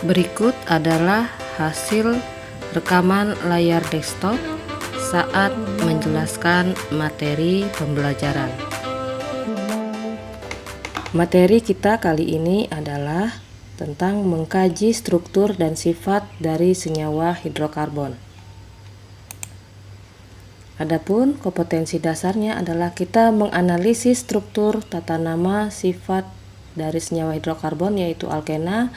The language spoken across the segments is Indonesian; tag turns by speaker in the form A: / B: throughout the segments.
A: Berikut adalah hasil rekaman layar desktop saat menjelaskan materi pembelajaran. Materi kita kali ini adalah tentang mengkaji struktur dan sifat dari senyawa hidrokarbon. Adapun kompetensi dasarnya adalah kita menganalisis struktur, tata nama, sifat dari senyawa hidrokarbon yaitu alkena,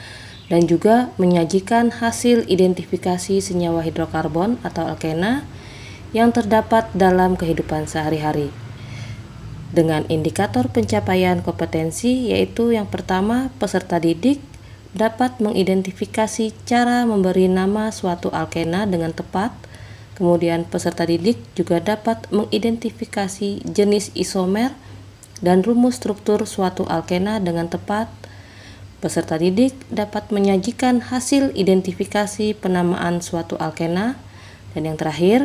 A: dan juga menyajikan hasil identifikasi senyawa hidrokarbon atau alkena yang terdapat dalam kehidupan sehari-hari. Dengan indikator pencapaian kompetensi yaitu yang pertama, peserta didik dapat mengidentifikasi cara memberi nama suatu alkena dengan tepat. Kemudian peserta didik juga dapat mengidentifikasi jenis isomer dan rumus struktur suatu alkena dengan tepat. Peserta didik dapat menyajikan hasil identifikasi penamaan suatu alkena. Dan yang terakhir,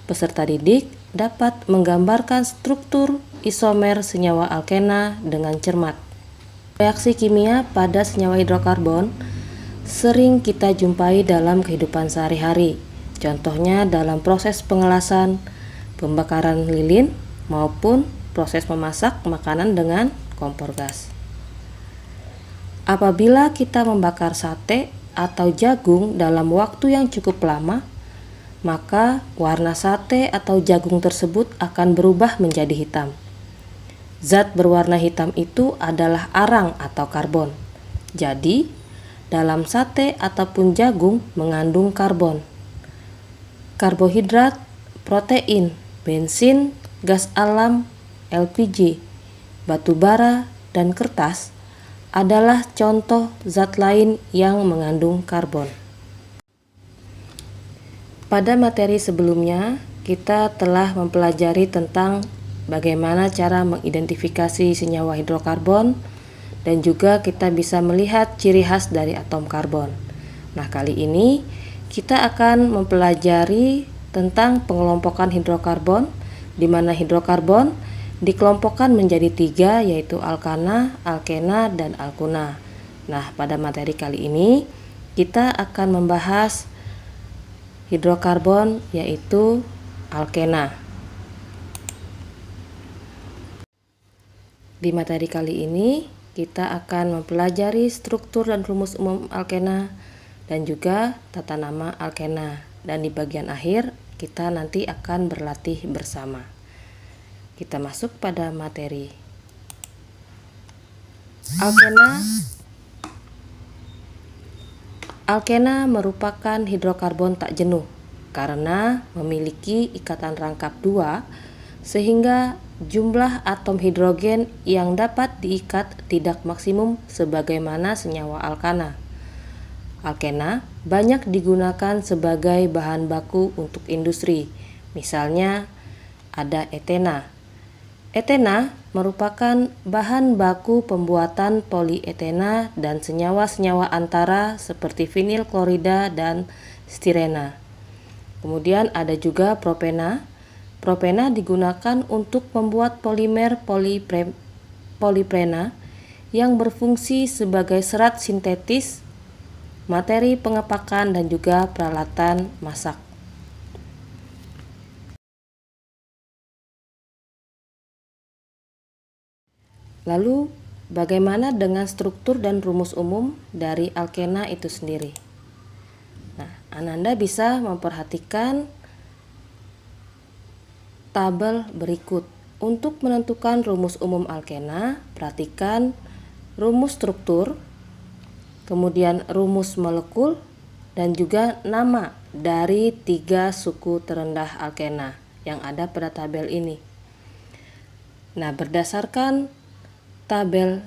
A: peserta didik dapat menggambarkan struktur isomer senyawa alkena dengan cermat. Reaksi kimia pada senyawa hidrokarbon sering kita jumpai dalam kehidupan sehari-hari. Contohnya dalam proses pengelasan, pembakaran lilin, maupun proses memasak makanan dengan kompor gas. Apabila kita membakar sate atau jagung dalam waktu yang cukup lama, maka warna sate atau jagung tersebut akan berubah menjadi hitam. Zat berwarna hitam itu adalah arang atau karbon. Jadi, dalam sate ataupun jagung mengandung karbon, karbohidrat, protein, bensin, gas alam, LPG, batu bara, dan kertas adalah contoh zat lain yang mengandung karbon. Pada materi sebelumnya, kita telah mempelajari tentang bagaimana cara mengidentifikasi senyawa hidrokarbon dan juga kita bisa melihat ciri khas dari atom karbon. Nah, kali ini kita akan mempelajari tentang pengelompokan hidrokarbon, di mana hidrokarbon dikelompokkan menjadi 3, yaitu alkana, alkena, dan alkuna. Nah, pada materi kali ini kita akan membahas hidrokarbon yaitu alkena. Di materi kali ini kita akan mempelajari struktur dan rumus umum alkena dan juga tata nama alkena, dan di bagian akhir kita nanti akan berlatih bersama. Kita masuk pada materi. Alkena merupakan hidrokarbon tak jenuh karena memiliki ikatan rangkap 2 sehingga jumlah atom hidrogen yang dapat diikat tidak maksimum sebagaimana senyawa alkana. Alkena banyak digunakan sebagai bahan baku untuk industri. Misalnya ada etena. Etena merupakan bahan baku pembuatan polietena dan senyawa-senyawa antara seperti vinil klorida dan stirena. Kemudian ada juga propena. Propena digunakan untuk membuat polimer poliprena yang berfungsi sebagai serat sintetis, materi pengepakan, dan juga peralatan masak. Lalu, bagaimana dengan struktur dan rumus umum dari alkena itu sendiri? Nah, Ananda bisa memperhatikan tabel berikut. Untuk menentukan rumus umum alkena, perhatikan rumus struktur, kemudian rumus molekul, dan juga nama dari 3 suku terendah alkena yang ada pada tabel ini. Nah, berdasarkan tabel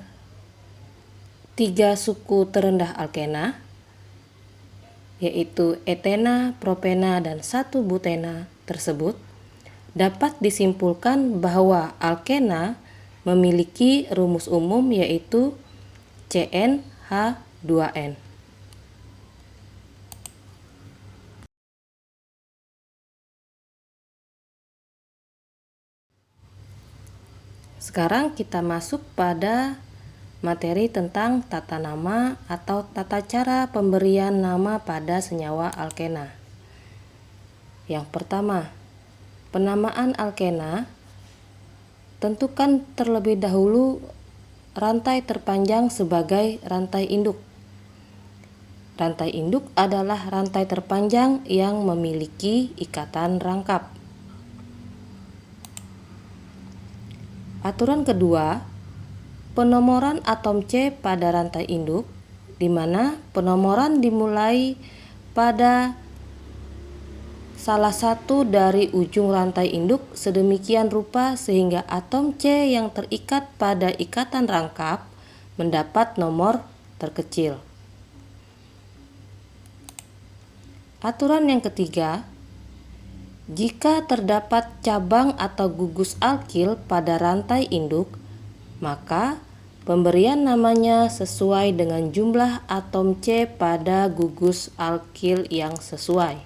A: 3 suku terendah alkena, yaitu etena, propena, dan 1 butena tersebut, dapat disimpulkan bahwa alkena memiliki rumus umum yaitu CnH2n. Sekarang kita masuk pada materi tentang tata nama atau tata cara pemberian nama pada senyawa alkena. Yang pertama, penamaan alkena. Tentukan terlebih dahulu rantai terpanjang sebagai rantai induk. Rantai induk adalah rantai terpanjang yang memiliki ikatan rangkap. Aturan kedua, penomoran atom C pada rantai induk, di mana penomoran dimulai pada salah satu dari ujung rantai induk sedemikian rupa sehingga atom C yang terikat pada ikatan rangkap mendapat nomor terkecil. Aturan yang ketiga, jika terdapat cabang atau gugus alkil pada rantai induk, maka pemberian namanya sesuai dengan jumlah atom C pada gugus alkil yang sesuai.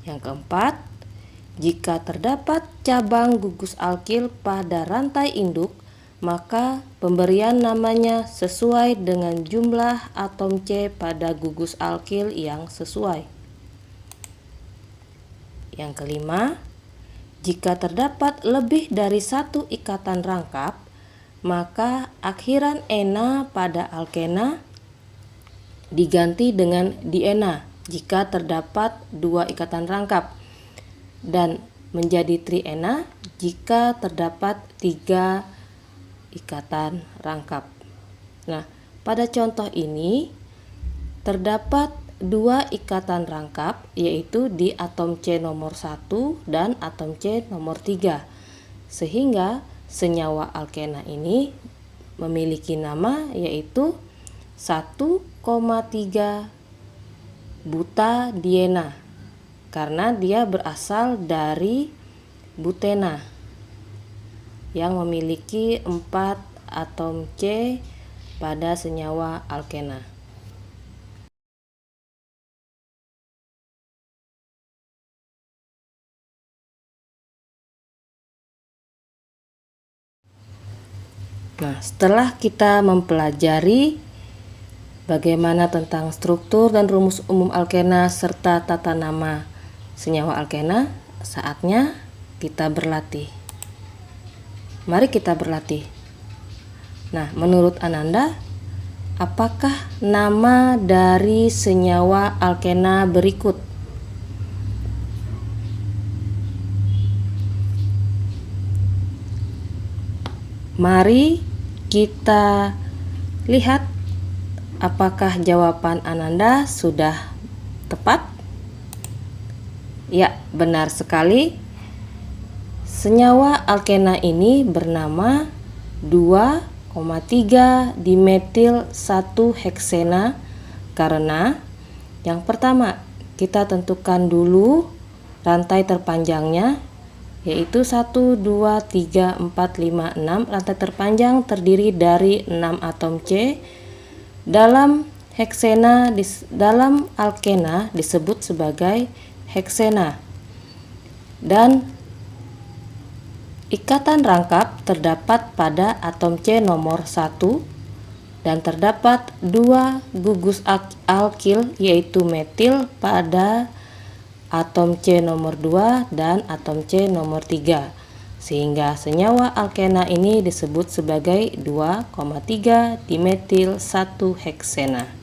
A: Yang keempat, jika terdapat cabang gugus alkil pada rantai induk, maka pemberian namanya sesuai dengan jumlah atom C pada gugus alkil yang sesuai. Yang kelima, jika terdapat lebih dari satu ikatan rangkap, maka akhiran ena pada alkena diganti dengan diena jika terdapat dua ikatan rangkap, dan menjadi triena jika terdapat tiga ikatan rangkap. Nah, pada contoh ini terdapat dua ikatan rangkap, yaitu di atom C nomor 1 dan atom C nomor 3, sehingga senyawa alkena ini memiliki nama yaitu 1,3 butadiena karena dia berasal dari butena yang memiliki 4 atom C pada senyawa alkena. Nah, setelah kita mempelajari bagaimana tentang struktur dan rumus umum alkena serta tata nama senyawa alkena, saatnya kita berlatih. Mari kita berlatih. Nah, menurut Ananda, apakah nama dari senyawa alkena berikut? Mari kita lihat apakah jawaban Ananda sudah tepat. Ya, benar sekali. Senyawa alkena ini bernama 2,3 dimetil 1 heksena karena yang pertama, kita tentukan dulu rantai terpanjangnya, yaitu 1, 2, 3, 4, 5, 6. Rantai terpanjang terdiri dari 6 atom C. Dalam alkena disebut sebagai heksena. Dan ikatan rangkap terdapat pada atom C nomor 1 dan terdapat 2 gugus alkil yaitu metil pada atom C nomor 2 dan atom C nomor 3, sehingga senyawa alkena ini disebut sebagai 2,3 dimetil 1 heksena.